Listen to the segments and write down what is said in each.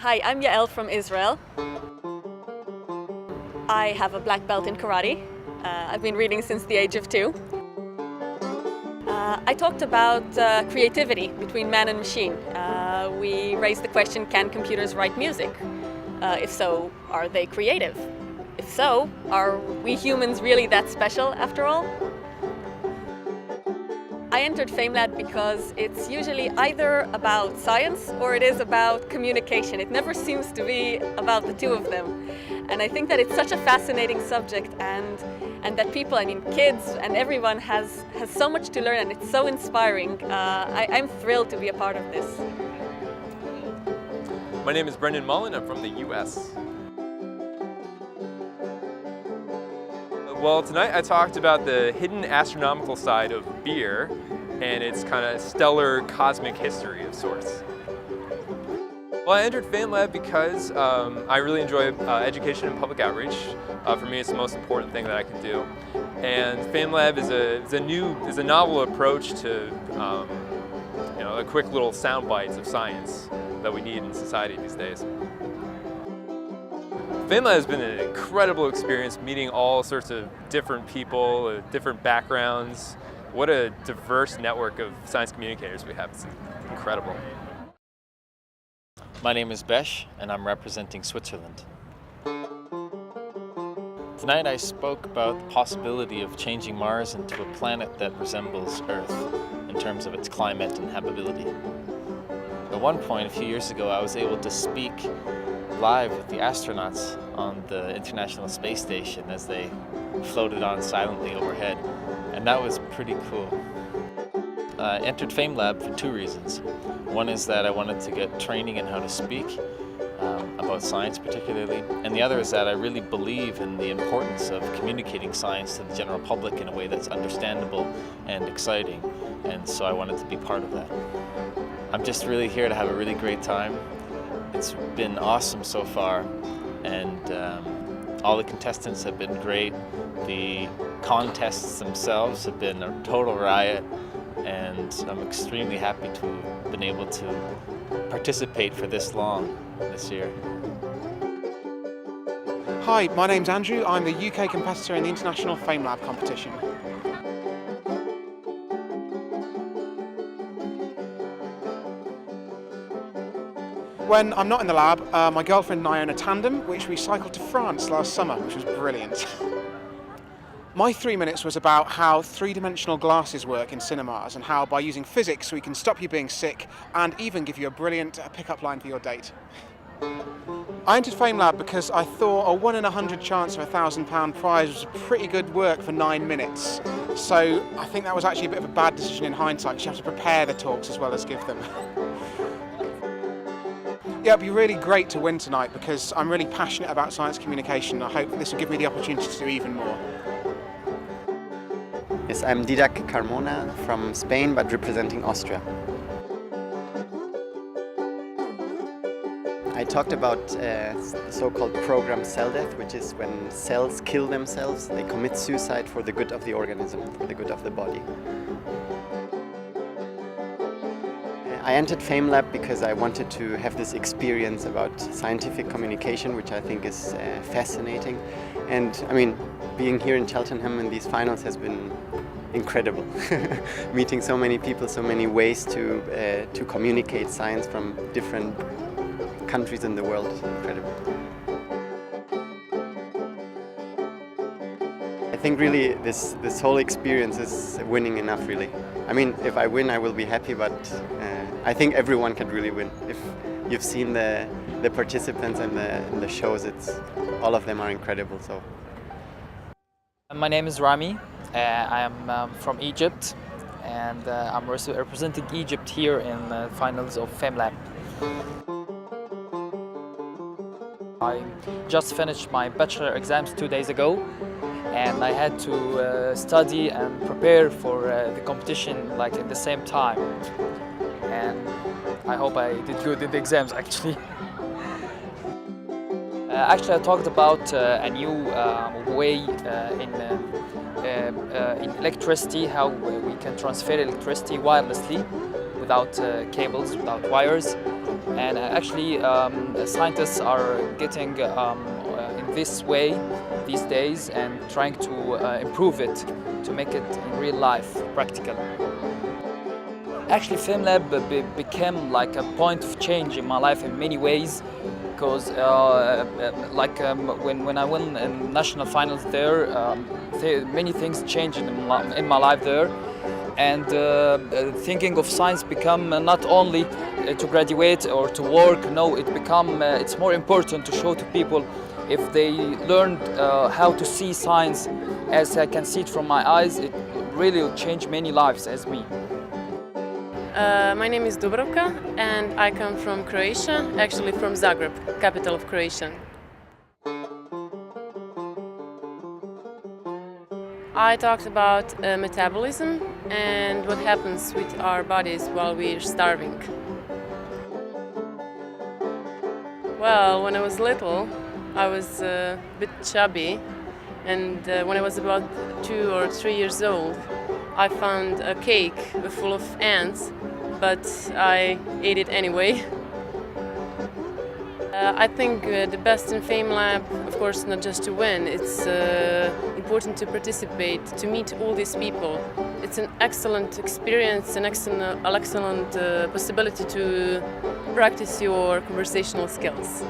Hi, I'm Yael from Israel. I have a black belt in karate. I've been reading since the age of 2. I talked about creativity between man and machine. We raised the question, can computers write music? If so, are they creative? If so, are we humans really that special after all? I entered Famelab because it's usually either about science or it is about communication. It never seems to be about the two of them. And I think that it's such a fascinating subject and that people, kids and everyone has so much to learn and it's so inspiring. I'm thrilled to be a part of this. My name is Brendan Mullen. I'm from the US. Well, tonight I talked about the hidden astronomical side of Behr and its kind of stellar cosmic history of sorts. Well, I entered Famelab because I really enjoy education and public outreach. For me, it's the most important thing that I can do. And Famelab is a novel approach to a quick little sound bites of science that we need in society these days. Finland has been an incredible experience meeting all sorts of different people, different backgrounds. What a diverse network of science communicators we have. It's incredible. My name is Behr and I'm representing Switzerland. Tonight I spoke about the possibility of changing Mars into a planet that resembles Earth in terms of its climate and habitability. At one point, a few years ago, I was able to speak live with the astronauts on the International Space Station as they floated on silently overhead, and that was pretty cool. I entered Famelab for 2 reasons. One is that I wanted to get training in how to speak, about science particularly, and the other is that I really believe in the importance of communicating science to the general public in a way that's understandable and exciting, and so I wanted to be part of that. I'm just really here to have a really great time. It's been awesome so far, and all the contestants have been great. The contests themselves have been a total riot, and I'm extremely happy to have been able to participate for this long this year. Hi, my name's Andrew. I'm the UK competitor in the International Famelab competition. When I'm not in the lab, my girlfriend and I own a tandem, which we cycled to France last summer, which was brilliant. My 3 minutes was about how 3-dimensional glasses work in cinemas and how by using physics we can stop you being sick and even give you a brilliant pick-up line for your date. I entered Famelab because I thought a 1 in 100 chance of a £1,000 prize was pretty good work for 9 minutes. So I think that was actually a bit of a bad decision in hindsight, because you have to prepare the talks as well as give them. Yeah, it'd be really great to win tonight because I'm really passionate about science communication. I hope this will give me the opportunity to do even more. Yes, I'm Didac Carmona from Spain, but representing Austria. I talked about the so-called programmed cell death, which is when cells kill themselves, they commit suicide for the good of the organism, for the good of the body. I entered Famelab because I wanted to have this experience about scientific communication, which I think is fascinating. And being here in Cheltenham in these finals has been incredible. Meeting so many people, so many ways to communicate science from different countries in the world is incredible. I think really this whole experience is winning enough, really. If I win, I will be happy, but I think everyone can really win. If you've seen the participants and the shows, all of them are incredible. So. My name is Rami. I am from Egypt, and I'm representing Egypt here in the finals of Famelab. I just finished my bachelor exams 2 days ago, and I had to study and prepare for the competition at the same time. And I hope I did good in the exams actually. Actually, I talked about a new way in electricity, how we can transfer electricity wirelessly without cables, without wires. And actually scientists are getting in this way these days and trying to improve it, to make it in real life practical. Actually, Famelab became like a point of change in my life in many ways, because when I won in national finals there, many things changed in my life there, and thinking of science become not only to graduate or to work. No, it's more important to show to people, if they learned how to see science as I can see it from my eyes, it really will change many lives as me. My name is Dubrovka and I come from Croatia, actually from Zagreb, capital of Croatia. I talked about metabolism and what happens with our bodies while we're starving. Well, when I was little, I was a bit chubby, and when I was about 2 or 3 years old, I found a cake full of ants, but I ate it anyway. I think the best in Famelab, of course, not just to win, it's important to participate, to meet all these people. It's an excellent experience, an excellent possibility to practice your conversational skills.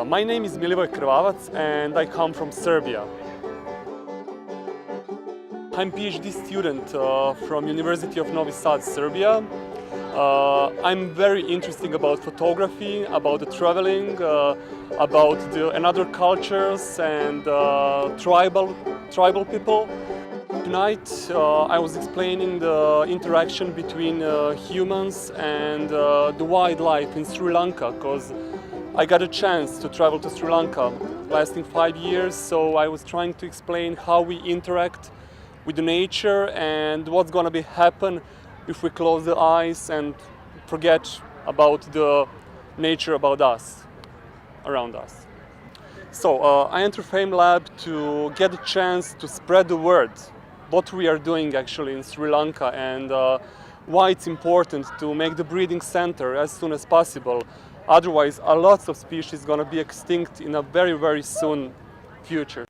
My name is Milab and I come from Serbia. I'm a PhD student from University of Novi Sad, Serbia. I'm very interested about photography, about the traveling, about another cultures and tribal people. Tonight I was explaining the interaction between humans and the wildlife in Sri Lanka, because I got a chance to travel to Sri Lanka lasting 5 years, so I was trying to explain how we interact with the nature and what's going to be happen if we close the eyes and forget about the nature about us, around us. So I entered Famelab to get a chance to spread the word, what we are doing actually in Sri Lanka, and why it's important to make the breeding center as soon as possible. Otherwise, a lot of species going to be extinct in a very, very soon future.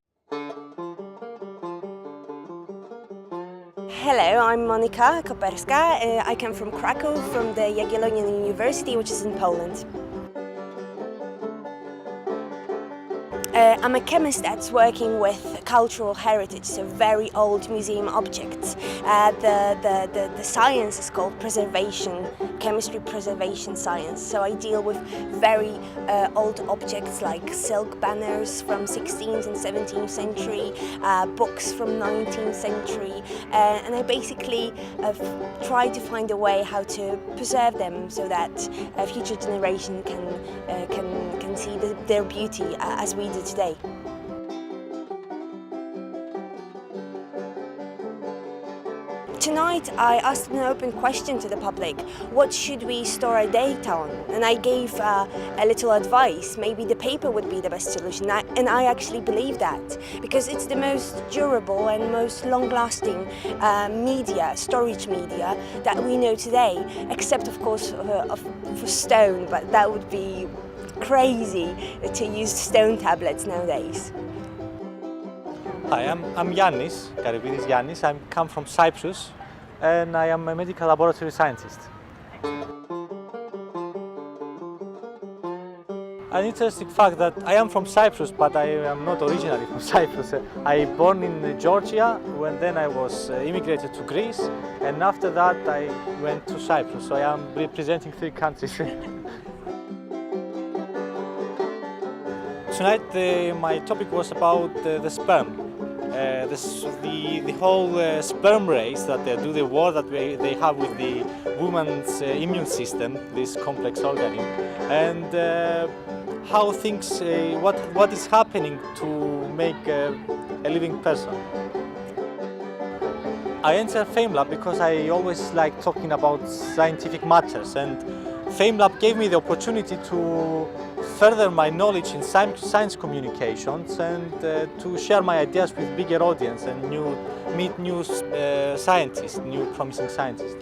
Hello, I'm Monika Koperska. I come from Krakow, from the Jagiellonian University, which is in Poland. I'm a chemist that's working with cultural heritage, so very old museum objects. The science is called preservation, chemistry preservation science. So I deal with very old objects like silk banners from 16th and 17th century, books from 19th century, and I basically try to find a way how to preserve them so that a future generation can see their beauty as we do today. Tonight I asked an open question to the public: what should we store our data on? And I gave a little advice. Maybe the paper would be the best solution, and I actually believe that, because it's the most durable and most long-lasting storage media that we know today, except of course for stone, but that would be crazy to use stone tablets nowadays. Hi, I'm Yanis, Karibidis Yanis. I come from Cyprus and I am a medical laboratory scientist. An interesting fact that I am from Cyprus, but I am not originally from Cyprus. I born in Georgia, when then I was immigrated to Greece, and after that I went to Cyprus. So I am representing 3 countries. Tonight my topic was about the sperm. The whole sperm race that they do, the war that they have with the woman's immune system, this complex organism, and how things, what is happening to make a living person. I entered Famelab because I always like talking about scientific matters, and Famelab gave me the opportunity to further my knowledge in science communications and to share my ideas with bigger audience and meet new scientists, new promising scientists.